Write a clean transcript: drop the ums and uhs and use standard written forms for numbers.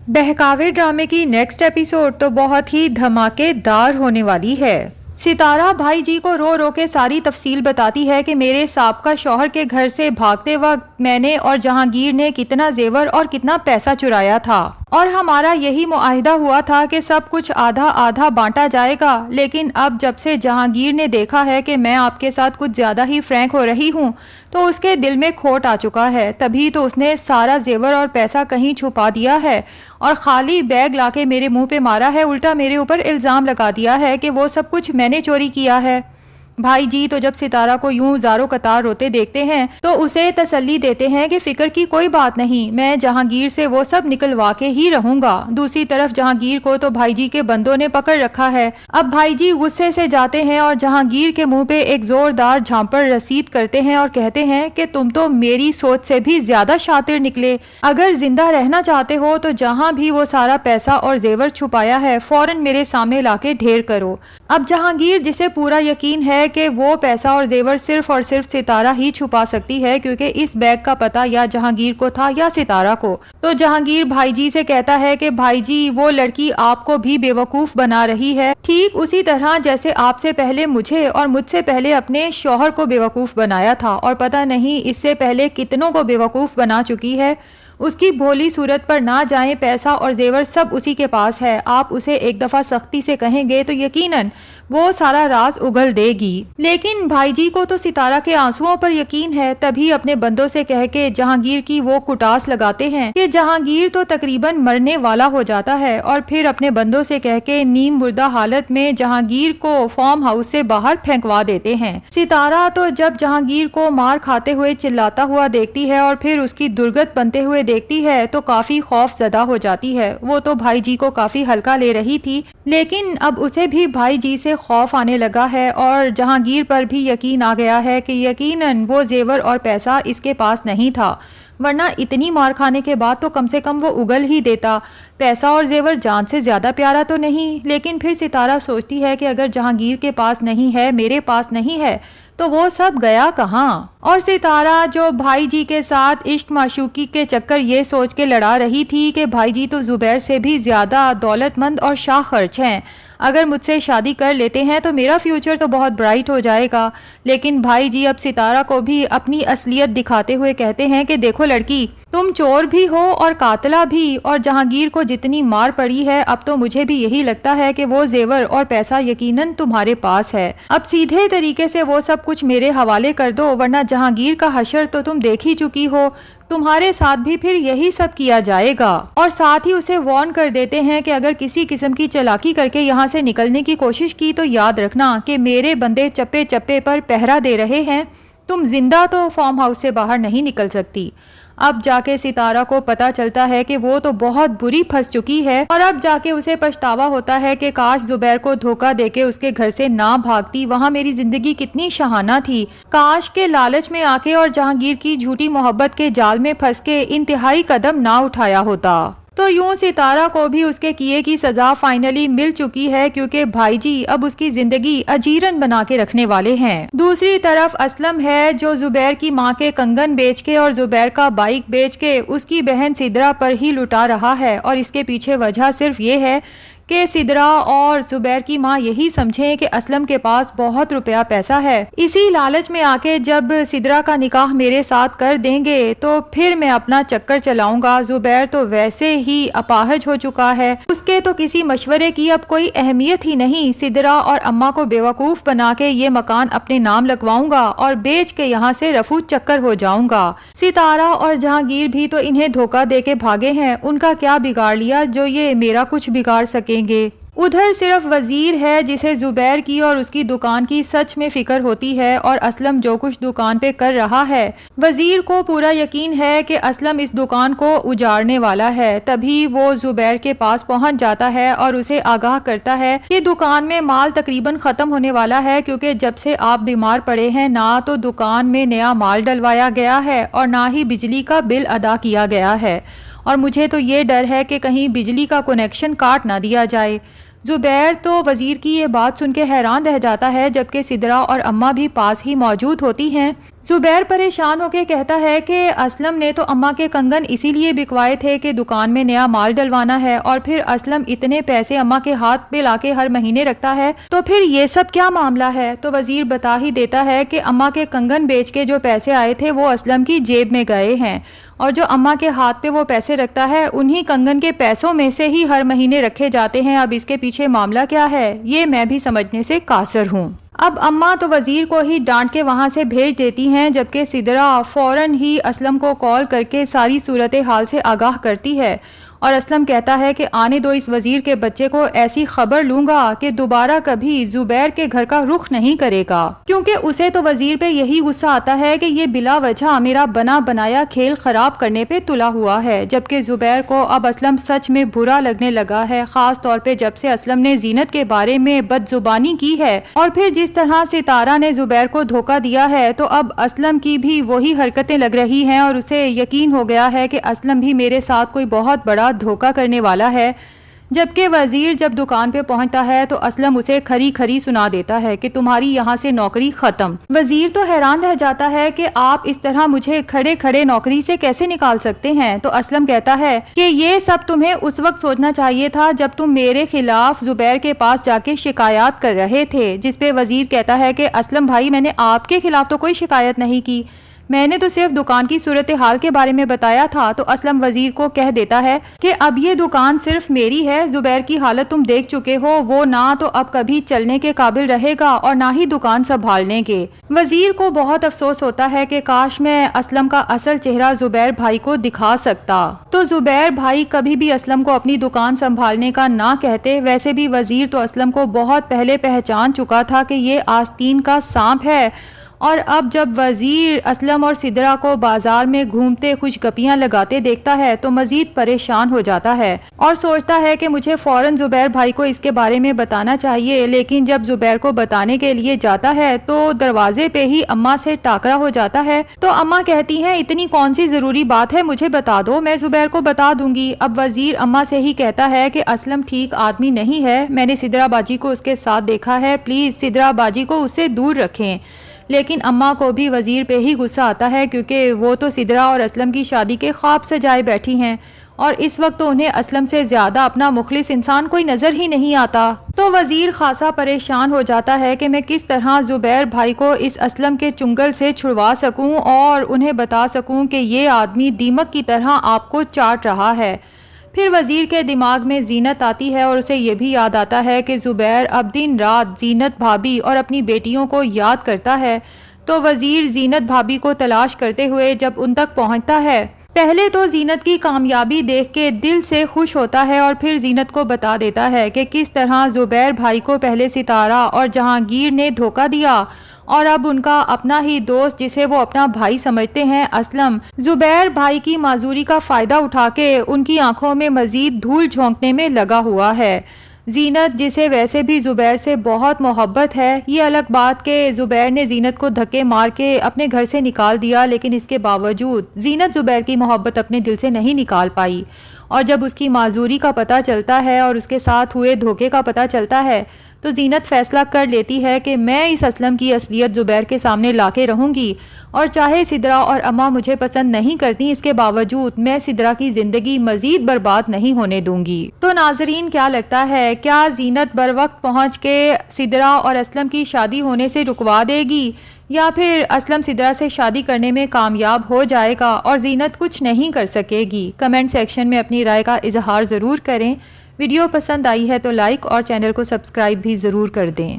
بہکاوے ڈرامے کی next episode تو بہت ہی دھماکے دار ہونے والی ہے۔ ستارہ بھائی جی کو رو رو کے ساری تفصیل بتاتی ہے کہ میرے سابقہ شوہر کے گھر سے بھاگتے وقت میں نے اور جہانگیر نے کتنا زیور اور کتنا پیسہ چرایا تھا، اور ہمارا یہی معاہدہ ہوا تھا کہ سب کچھ آدھا آدھا بانٹا جائے گا، لیکن اب جب سے جہانگیر نے دیکھا ہے کہ میں آپ کے ساتھ کچھ زیادہ ہی فرینک ہو رہی ہوں تو اس کے دل میں کھوٹ آ چکا ہے، تبھی تو اس نے سارا زیور اور پیسہ کہیں چھپا دیا ہے اور خالی بیگ لا کے میرے منہ پہ مارا ہے، الٹا میرے اوپر الزام لگا دیا ہے کہ وہ سب کچھ میں نے چوری کیا ہے۔ بھائی جی تو جب ستارہ کو یوں زاروں قطار روتے دیکھتے ہیں تو اسے تسلی دیتے ہیں کہ فکر کی کوئی بات نہیں، میں جہانگیر سے وہ سب نکلوا کے ہی رہوں گا۔ دوسری طرف جہانگیر کو تو بھائی جی کے بندوں نے پکڑ رکھا ہے۔ اب بھائی جی غصے سے جاتے ہیں اور جہانگیر کے منہ پہ ایک زوردار جھانپڑ رسید کرتے ہیں اور کہتے ہیں کہ تم تو میری سوچ سے بھی زیادہ شاطر نکلے، اگر زندہ رہنا چاہتے ہو تو جہاں بھی وہ سارا پیسہ اور زیور چھپایا ہے فوراً میرے سامنے لا کے ڈھیر کرو۔ اب جہانگیر جسے پورا یقین ہے کہ وہ پیسہ اور زیور صرف اور صرف ستارہ ہی چھپا سکتی ہے کیونکہ اس بیگ کا پتہ یا جہانگیر کو تھا یا ستارہ کو، تو جہانگیر بھائی جی سے کہتا ہے کہ بھائی جی وہ لڑکی آپ کو بھی بیوقوف بنا رہی ہے، ٹھیک اسی طرح جیسے آپ سے پہلے مجھے اور مجھ سے پہلے اپنے شوہر کو بیوقوف بنایا تھا، اور پتہ نہیں اس سے پہلے کتنوں کو بیوقوف بنا چکی ہے۔ اس کی بھولی صورت پر نہ جائیں، پیسہ اور زیور سب اسی کے پاس ہے، آپ اسے ایک دفعہ سختی سے کہیں گے تو یقیناً وہ سارا راز اگل دے گی۔ لیکن بھائی جی کو تو ستارہ کے آنسوؤں پر یقین ہے، تبھی اپنے بندوں سے کہہ کے جہانگیر کی وہ کٹاس لگاتے ہیں کہ جہانگیر تو تقریباً مرنے والا ہو جاتا ہے، اور پھر اپنے بندوں سے کہہ کے نیم مردہ حالت میں جہانگیر کو فارم ہاؤس سے باہر پھینکوا دیتے ہیں۔ ستارہ تو جب جہانگیر کو مار کھاتے ہوئے چلاتا ہوا دیکھتی ہے اور پھر اس کی درگت بنتے ہوئے دیکھتی ہے تو کافی خوف زدہ ہو جاتی ہے۔ وہ تو بھائی جی کو کافی ہلکا لے رہی تھی، لیکن اب اسے بھی بھائی جی سے خوف آنے لگا ہے، اور جہانگیر پر بھی یقین آ گیا ہے کہ یقیناً وہ زیور اور پیسہ اس کے پاس نہیں تھا، ورنہ اتنی مار کھانے کے بعد تو کم سے کم وہ اگل ہی دیتا۔ پیسہ اور زیور جان سے زیادہ پیارا تو نہیں، لیکن پھر ستارہ سوچتی ہے کہ اگر جہانگیر کے پاس نہیں ہے، میرے پاس نہیں ہے، تو وہ سب گیا کہاں؟ اور ستارہ جو بھائی جی کے ساتھ عشق معشوقی کے چکر یہ سوچ کے لڑا رہی تھی کہ بھائی جی تو زبیر سے بھی زیادہ دولت مند اور شاہ خرچ ہیں، اگر مجھ سے شادی کر لیتے ہیں تو میرا فیوچر تو بہت برائٹ ہو جائے گا۔ لیکن بھائی جی اب ستارہ کو بھی اپنی اصلیت دکھاتے ہوئے کہتے ہیں کہ دیکھو لڑکی، تم چور بھی ہو اور قاتلہ بھی، اور جہانگیر کو جتنی مار پڑی ہے اب تو مجھے بھی یہی لگتا ہے کہ وہ زیور اور پیسہ یقیناً تمہارے پاس ہے۔ اب سیدھے طریقے سے وہ سب کچھ میرے حوالے کر دو، ورنہ جہانگیر کا حشر تو تم دیکھ ہی چکی ہو، تمہارے ساتھ بھی پھر یہی سب کیا جائے گا۔ اور ساتھ ہی اسے وارن کر دیتے ہیں کہ اگر کسی قسم کی چالاکی کر کے یہاں سے نکلنے کی کوشش کی تو یاد رکھنا کہ میرے بندے چپے چپے پر پہرا دے رہے ہیں، تم زندہ تو فارم ہاؤس سے باہر نہیں نکل سکتی۔ اب جا کے ستارہ کو پتا چلتا ہے کہ وہ تو بہت بری پھنس چکی ہے، اور اب جا کے اسے پچھتاوا ہوتا ہے کہ کاش زبیر کو دھوکہ دے کے اس کے گھر سے نہ بھاگتی، وہاں میری زندگی کتنی شاہانہ تھی، کاش کے لالچ میں آ کے اور جہانگیر کی جھوٹی محبت کے جال میں پھنس کے انتہائی قدم نہ اٹھایا ہوتا۔ تو یوں ستارہ کو بھی اس کے کیے کی سزا فائنلی مل چکی ہے، کیونکہ بھائی جی اب اس کی زندگی اجیرن بنا کے رکھنے والے ہیں۔ دوسری طرف اسلم ہے جو زبیر کی ماں کے کنگن بیچ کے اور زبیر کا بائک بیچ کے اس کی بہن سدرا پر ہی لٹا رہا ہے، اور اس کے پیچھے وجہ صرف یہ ہے کہ سدرا اور زبیر کی ماں یہی سمجھیں کہ اسلم کے پاس بہت روپیہ پیسہ ہے، اسی لالچ میں آ کے جب سدرا کا نکاح میرے ساتھ کر دیں گے تو پھر میں اپنا چکر چلاؤں گا۔ زبیر تو ویسے ہی اپاہج ہو چکا ہے، اس کے تو کسی مشورے کی اب کوئی اہمیت ہی نہیں، سدرا اور اماں کو بیوقوف بنا کے یہ مکان اپنے نام لگواؤں گا اور بیچ کے یہاں سے رفو چکر ہو جاؤں گا۔ ستارہ اور جہانگیر بھی تو انہیں دھوکہ دے کے بھاگے ہیں، ان کا کیا بگاڑ لیا جو یہ میرا کچھ بگاڑ سکیں گے۔ ادھر صرف وزیر ہے جسے زبیر کی اور اس کی دکان کی سچ میں فکر ہوتی ہے، اور اسلم جو کچھ دکان پہ کر رہا ہے، وزیر کو پورا یقین ہے کہ اسلم اس دکان کو اجاڑنے والا ہے، تبھی وہ زبیر کے پاس پہنچ جاتا ہے اور اسے آگاہ کرتا ہے کہ دکان میں مال تقریباً ختم ہونے والا ہے، کیونکہ جب سے آپ بیمار پڑے ہیں نہ تو دکان میں نیا مال ڈلوایا گیا ہے اور نہ ہی بجلی کا بل ادا کیا گیا ہے، اور مجھے تو یہ ڈر ہے کہ کہیں بجلی کا کنیکشن کاٹ نہ دیا جائے۔ زبیر تو وزیر کی یہ بات سن کے حیران رہ جاتا ہے، جبکہ سدرا اور اماں بھی پاس ہی موجود ہوتی ہیں۔ زبیر پریشان ہو کے کہتا ہے کہ اسلم نے تو اماں کے کنگن اسی لیے بکوائے تھے کہ دکان میں نیا مال ڈلوانا ہے، اور پھر اسلم اتنے پیسے اماں کے ہاتھ پہ لا کے ہر مہینے رکھتا ہے، تو پھر یہ سب کیا معاملہ ہے؟ تو وزیر بتا ہی دیتا ہے کہ اماں کے کنگن بیچ کے جو پیسے آئے تھے وہ اسلم کی جیب میں گئے ہیں، اور جو اماں کے ہاتھ پہ وہ پیسے رکھتا ہے انہی کنگن کے پیسوں میں سے ہی ہر مہینے رکھے جاتے ہیں۔ اب اس کے پیچھے معاملہ کیا ہے یہ میں بھی سمجھنے سے قاصر ہوں۔ اب اماں تو وزیر کو ہی ڈانٹ کے وہاں سے بھیج دیتی ہیں، جبکہ سدرا فوراً ہی اسلم کو کال کر کے ساری صورتحال سے آگاہ کرتی ہے، اور اسلم کہتا ہے کہ آنے دو اس وزیر کے بچے کو، ایسی خبر لوں گا کہ دوبارہ کبھی زبیر کے گھر کا رخ نہیں کرے گا، کیونکہ اسے تو وزیر پہ یہی غصہ آتا ہے کہ یہ بلا وجہ میرا بنا بنایا کھیل خراب کرنے پہ تلا ہوا ہے۔ جبکہ زبیر کو اب اسلم سچ میں برا لگنے لگا ہے، خاص طور پہ جب سے اسلم نے زینت کے بارے میں بد زبانی کی ہے، اور پھر جس طرح ستارہ نے زبیر کو دھوکہ دیا ہے، تو اب اسلم کی بھی وہی حرکتیں لگ رہی ہیں، اور اسے یقین ہو گیا ہے کہ اسلم بھی میرے ساتھ کوئی بہت بڑا دھوکہ کرنے والا ہے۔ جبکہ وزیر جب دکان پہ پہنچتا ہے تو اسلم اسے کھری کھری سنا دیتا ہے کہ تمہاری یہاں سے نوکری ختم۔ وزیر تو حیران رہ جاتا ہے کہ آپ اس طرح مجھے کھڑے کھڑے نوکری سے کیسے نکال سکتے ہیں؟ تو اسلم کہتا ہے کہ یہ سب تمہیں اس وقت سوچنا چاہیے تھا جب تم میرے خلاف زبیر کے پاس جا کے شکایات کر رہے تھے۔ جس پہ وزیر کہتا ہے کہ اسلم بھائی میں نے آپ کے خلاف تو کوئی شکایت نہیں کی، میں نے تو صرف دکان کی صورتحال کے بارے میں بتایا تھا۔ تو اسلم وزیر کو کہہ دیتا ہے کہ اب یہ دکان صرف میری ہے، زبیر کی حالت تم دیکھ چکے ہو، وہ نہ تو اب کبھی چلنے کے قابل رہے گا اور نہ ہی دکان سنبھالنے کے۔ وزیر کو بہت افسوس ہوتا ہے کہ کاش میں اسلم کا اصل چہرہ زبیر بھائی کو دکھا سکتا، تو زبیر بھائی کبھی بھی اسلم کو اپنی دکان سنبھالنے کا نہ کہتے۔ ویسے بھی وزیر تو اسلم کو بہت پہلے پہچان چکا تھا کہ یہ آستین کا سانپ ہے، اور اب جب وزیر اسلم اور سدرا کو بازار میں گھومتے خوش گپیاں لگاتے دیکھتا ہے تو مزید پریشان ہو جاتا ہے، اور سوچتا ہے کہ مجھے فوراً زبیر بھائی کو اس کے بارے میں بتانا چاہیے۔ لیکن جب زبیر کو بتانے کے لیے جاتا ہے تو دروازے پہ ہی اماں سے ٹاکرا ہو جاتا ہے۔ تو اماں کہتی ہیں اتنی کون سی ضروری بات ہے، مجھے بتا دو، میں زبیر کو بتا دوں گی۔ اب وزیر اماں سے ہی کہتا ہے کہ اسلم ٹھیک آدمی نہیں ہے، میں نے سدرا باجی کو اس کے ساتھ دیکھا ہے، پلیز سدرا باجی کو اس سے دور رکھیں۔ لیکن اماں کو بھی وزیر پہ ہی غصہ آتا ہے، کیونکہ وہ تو سدرا اور اسلم کی شادی کے خواب سجائے بیٹھی ہیں، اور اس وقت تو انہیں اسلم سے زیادہ اپنا مخلص انسان کوئی نظر ہی نہیں آتا۔ تو وزیر خاصا پریشان ہو جاتا ہے کہ میں کس طرح زبیر بھائی کو اس اسلم کے چنگل سے چھڑوا سکوں اور انہیں بتا سکوں کہ یہ آدمی دیمک کی طرح آپ کو چاٹ رہا ہے۔ پھر وزیر کے دماغ میں زینت آتی ہے، اور اسے یہ بھی یاد آتا ہے کہ زبیر اب دن رات زینت بھابی اور اپنی بیٹیوں کو یاد کرتا ہے۔ تو وزیر زینت بھابی کو تلاش کرتے ہوئے جب ان تک پہنچتا ہے، پہلے تو زینت کی کامیابی دیکھ کے دل سے خوش ہوتا ہے، اور پھر زینت کو بتا دیتا ہے کہ کس طرح زبیر بھائی کو پہلے ستارہ اور جہانگیر نے دھوکہ دیا، اور اب ان کا اپنا ہی دوست جسے وہ اپنا بھائی سمجھتے ہیں اسلم، زبیر بھائی کی معذوری کا فائدہ اٹھا کے ان کی آنکھوں میں مزید دھول جھونکنے میں لگا ہوا ہے۔ زینت جسے ویسے بھی زبیر سے بہت محبت ہے، یہ الگ بات کہ زبیر نے زینت کو دھکے مار کے اپنے گھر سے نکال دیا، لیکن اس کے باوجود زینت زبیر کی محبت اپنے دل سے نہیں نکال پائی، اور جب اس کی معذوری کا پتہ چلتا ہے اور اس کے ساتھ ہوئے دھوکے کا پتہ چلتا ہے تو زینت فیصلہ کر لیتی ہے کہ میں اس اسلم کی اصلیت زبیر کے سامنے لا کے رہوں گی، اور چاہے سدرا اور اماں مجھے پسند نہیں کرتی، اس کے باوجود میں سدرا کی زندگی مزید برباد نہیں ہونے دوں گی۔ تو ناظرین کیا لگتا ہے، کیا زینت بر وقت پہنچ کے سدرا اور اسلم کی شادی ہونے سے رکوا دے گی، یا پھر اسلم سدرا سے شادی کرنے میں کامیاب ہو جائے گا اور زینت کچھ نہیں کر سکے گی؟ کمنٹ سیکشن میں اپنی رائے کا اظہار ضرور کریں۔ ویڈیو پسند آئی ہے تو لائک اور چینل کو سبسکرائب بھی ضرور کر دیں۔